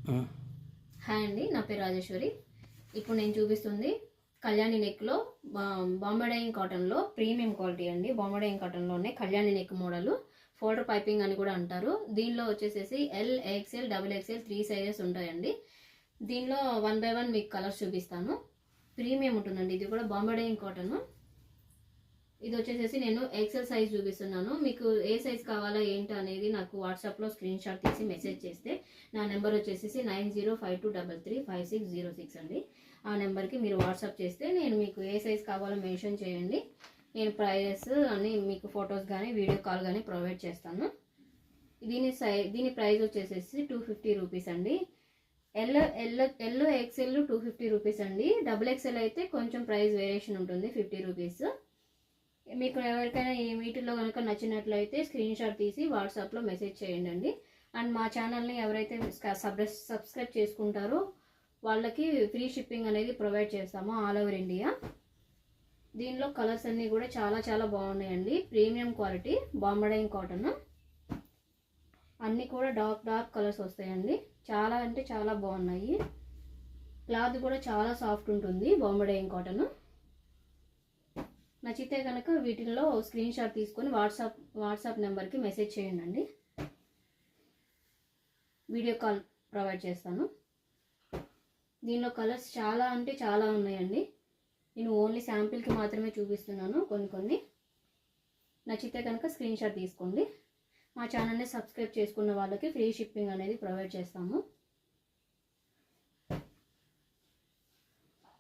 Hi అండి, నా పేరు రాజేశ్వరి. ఇప్పుడు నేను చూపిస్తుంది కళ్యాణి నెక్లో బాంబే డైయింగ్ కాటన్లో ప్రీమియం క్వాలిటీ అండి. బాంబే డైయింగ్ కాటన్లోనే Kalyani neck model folder piping అని కూడా అంటారు. దీనిలో వచ్చేసేసి L, XL, double XL 3 sizes ఉంటాయండి. దీనిలో 1 by 1 మీకు కలర్స్ చూపిస్తాను. ప్రీమియం ఉంటుందండి. ఇది కూడా బాంబే డైయింగ్ కాటన్. ఇది వచ్చేసేసి నేను ఎక్సెల్ సైజ్ చూపిస్తున్నాను. మీకు ఏ సైజ్ కావాలా ఏంటి అనేది నాకు వాట్సాప్లో స్క్రీన్ షాట్ తీసి మెసేజ్ చేస్తే నా నెంబర్ వచ్చేసేసి 9052335606 అండి. ఆ నెంబర్కి మీరు వాట్సాప్ చేస్తే నేను మీకు ఏ సైజ్ కావాలో మెన్షన్ చేయండి. నేను ప్రైజెస్ అన్ని మీకు ఫొటోస్ కానీ వీడియో కాల్ కానీ ప్రొవైడ్ చేస్తాను. దీని ప్రైస్ వచ్చేసేసి 250 రూపీస్ అండి. ఎల్ ఎక్స్ఎల్ 250 రూపీస్ అండి. డబుల్ ఎక్స్ఎల్ అయితే కొంచెం ప్రైస్ వేరియేషన్ ఉంటుంది, 50 రూపీస్. మీకు ఎవరికైనా ఈ వీటిలో కనుక నచ్చినట్లయితే స్క్రీన్ షాట్ తీసి వాట్సాప్లో మెసేజ్ చేయండి అండి. అండ్ మా ఛానల్ని ఎవరైతే సబ్స్క్రైబ్ చేసుకుంటారో వాళ్ళకి ఫ్రీ షిప్పింగ్ అనేది ప్రొవైడ్ చేస్తాము ఆల్ ఓవర్ ఇండియా. దీనిలో కలర్స్ అన్నీ కూడా చాలా చాలా బాగున్నాయండి. Premium quality Bombay dyeing cotton. అన్నీ కూడా డార్క్ కలర్స్ వస్తాయండి. చాలా అంటే చాలా బాగున్నాయి. క్లాత్ కూడా చాలా సాఫ్ట్ ఉంటుంది బాంబే డైయింగ్ కాటన్. నచ్చితే కనుక వీటిల్లో స్క్రీన్ షాట్ తీసుకొని వాట్సాప్ నెంబర్కి మెసేజ్ చేయండి. వీడియో కాల్ ప్రొవైడ్ చేస్తాను. దీనిలో కలర్స్ చాలా అంటే చాలా ఉన్నాయండి. నేను ఓన్లీ శాంపిల్కి మాత్రమే చూపిస్తున్నాను కొన్ని. నచ్చితే కనుక స్క్రీన్ షాట్ తీసుకోండి. మా ఛానల్ని సబ్స్క్రైబ్ చేసుకున్న వాళ్ళకి ఫ్రీ షిప్పింగ్ అనేది ప్రొవైడ్ చేస్తాము.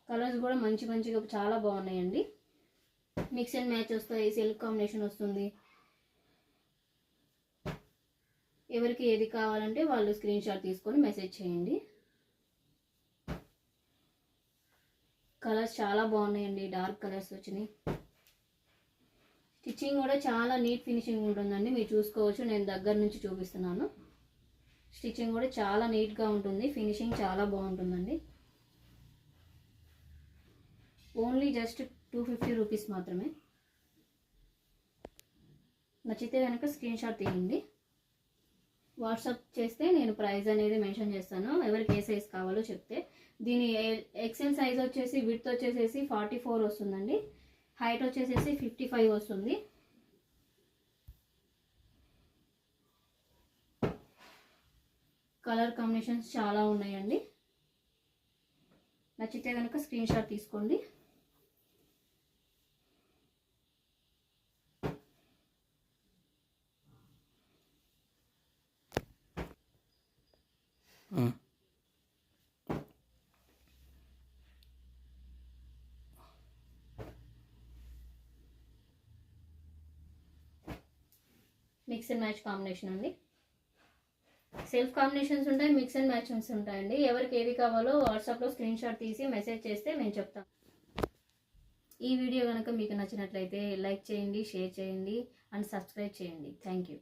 కలర్స్ కూడా మంచిగా చాలా బాగున్నాయండి. మిక్స్ అండ్ మ్యాచ్ వస్తాయి, సెల్ఫ్ కాంబినేషన్ వస్తుంది. ఎవరికి ఏది కావాలంటే వాళ్ళు స్క్రీన్ షాట్ తీసుకొని మెసేజ్ చేయండి. కలర్స్ చాలా బాగున్నాయండి, డార్క్ కలర్స్ వచ్చినాయి. స్టిచ్చింగ్ కూడా చాలా నీట్ ఫినిషింగ్ ఉంటుందండి. మీరు చూసుకోవచ్చు, నేను దగ్గర నుంచి చూపిస్తున్నాను. స్టిచ్చింగ్ కూడా చాలా నీట్గా ఉంటుంది, ఫినిషింగ్ చాలా బాగుంటుందండి. ఓన్లీ జస్ట్ 250 రూపీస్ మాత్రమే. నచ్చితే కనుక స్క్రీన్ షాట్ తీయండి. వాట్సాప్ చేస్తే నేను ప్రైస్ అనేది మెన్షన్ చేస్తాను. ఎవరికి ఏ సైజ్ కావాలో చెప్తే. దీని ఎక్సెల్ సైజ్ వచ్చేసి విడ్త్ వచ్చేసేసి 44 వస్తుందండి. హైట్ వచ్చేసేసి 55 వస్తుంది. కలర్ కాంబినేషన్స్ చాలా ఉన్నాయండి. నచ్చితే కనుక స్క్రీన్ షాట్ తీసుకోండి. మిక్స్ అండ్ మ్యాచ్ కాంబినేషన్ అండి. సెల్ఫ్ కాంబినేషన్స్ ఉంటాయి, మిక్స్ అండ్ మ్యాచెస్ ఉంటాయండి. ఎవరికి ఏది కావాలో వాట్సాప్లో స్క్రీన్ షాట్ తీసి మెసేజ్ చేస్తే నేను చెప్తాను. ఈ వీడియో కనుక మీకు నచ్చినట్లయితే లైక్ చేయండి, షేర్ చేయండి అండ్ సబ్స్క్రైబ్ చేయండి. Thank you.